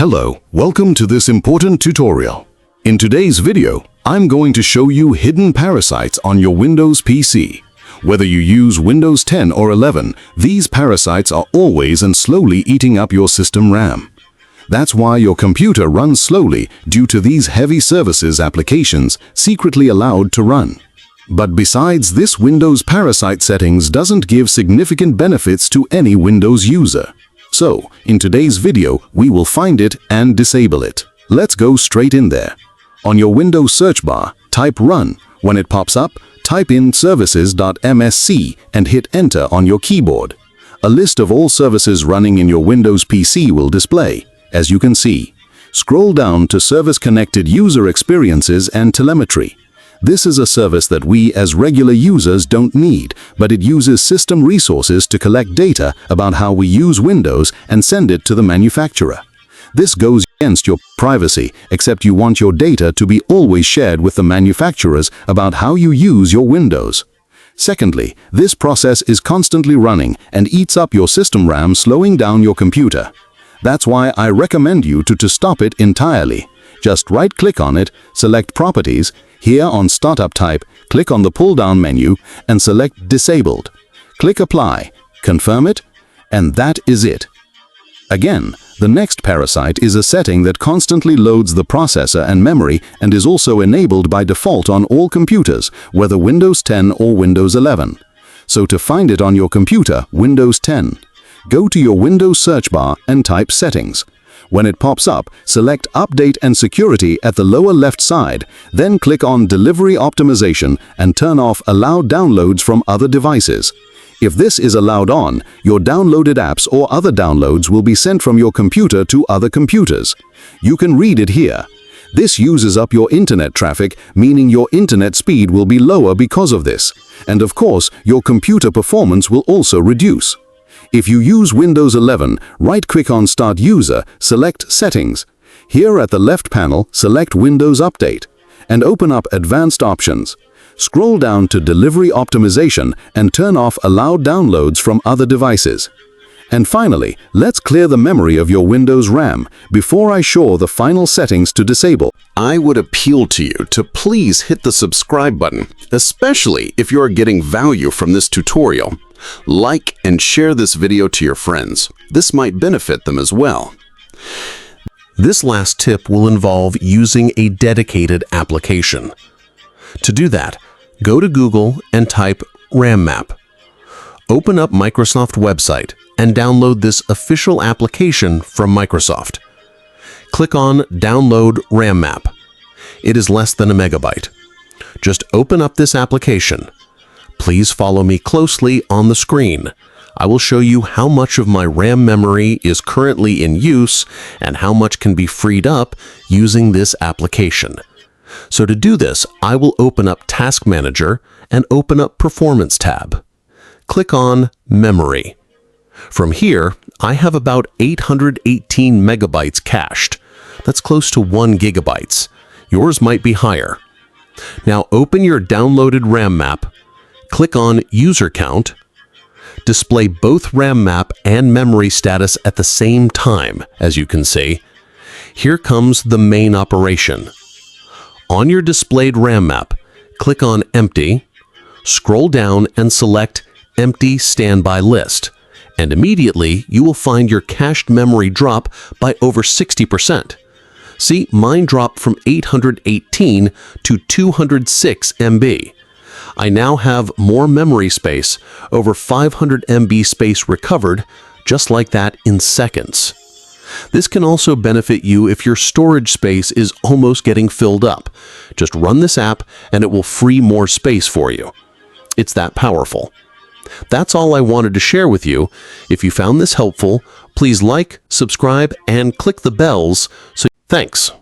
Hello, welcome to this important tutorial. In today's video, I'm going to show you hidden parasites on your Windows PC. Whether you use Windows 10 or 11, these parasites are always and slowly eating up your system RAM. That's why your computer runs slowly due to these heavy services applications secretly allowed to run. But besides this, Windows parasite settings doesn't give significant benefits to any Windows user. So, in today's video, we will find it and disable it. Let's go straight in there. On your Windows search bar, type Run. When it pops up, type in services.msc and hit Enter on your keyboard. A list of all services running in your Windows PC will display, as you can see. Scroll down to Service-Connected User Experiences and Telemetry. This is a service that we as regular users don't need, but it uses system resources to collect data about how we use Windows and send it to the manufacturer. This goes against your privacy, except you want your data to be always shared with the manufacturers about how you use your Windows. Secondly, this process is constantly running and eats up your system RAM, slowing down your computer. That's why I recommend you to stop it entirely. Just right-click on it, select Properties. Here on Startup Type, click on the pull-down menu and select Disabled. Click Apply, confirm it, and that is it. Again, the next parasite is a setting that constantly loads the processor and memory and is also enabled by default on all computers, whether Windows 10 or Windows 11. So to find it on your computer, Windows 10, go to your Windows search bar and type Settings. When it pops up, select Update and Security at the lower left side, then click on Delivery Optimization and turn off Allow Downloads from Other Devices. If this is allowed on, your downloaded apps or other downloads will be sent from your computer to other computers. You can read it here. This uses up your internet traffic, meaning your internet speed will be lower because of this. And of course, your computer performance will also reduce. If you use Windows 11, right-click on Start User, select Settings. Here at the left panel, select Windows Update and open up Advanced Options. Scroll down to Delivery Optimization and turn off Allow Downloads from Other Devices. And finally, let's clear the memory of your Windows RAM before I show the final settings to disable. I would appeal to you to please hit the subscribe button, especially if you are getting value from this tutorial. Like and share this video to your friends. This might benefit them as well. This last tip will involve using a dedicated application. To do that, go to Google and type RAM Map. Open up Microsoft website and download this official application from Microsoft. Click on Download RAM Map. It is less than a megabyte. Just open up this application. Please follow me closely on the screen. I will show you how much of my RAM memory is currently in use and how much can be freed up using this application. So to do this, I will open up Task Manager and open up Performance tab. Click on Memory. From here, I have about 818 megabytes cached. That's close to 1 gigabytes. Yours might be higher. Now open your downloaded RAM map. Click on User Count. Display both RAM map and memory status at the same time, as you can see. Here comes the main operation. On your displayed RAM map, click on Empty, scroll down and select Empty Standby List, and immediately you will find your cached memory drop by over 60%. See, mine dropped from 818 to 206 MB. I now have more memory space, over 500 MB space recovered, just like that in seconds. This can also benefit you if your storage space is almost getting filled up. Just run this app and it will free more space for you. It's that powerful. That's all I wanted to share with you. If you found this helpful, please like, subscribe, and click the bells. Thanks.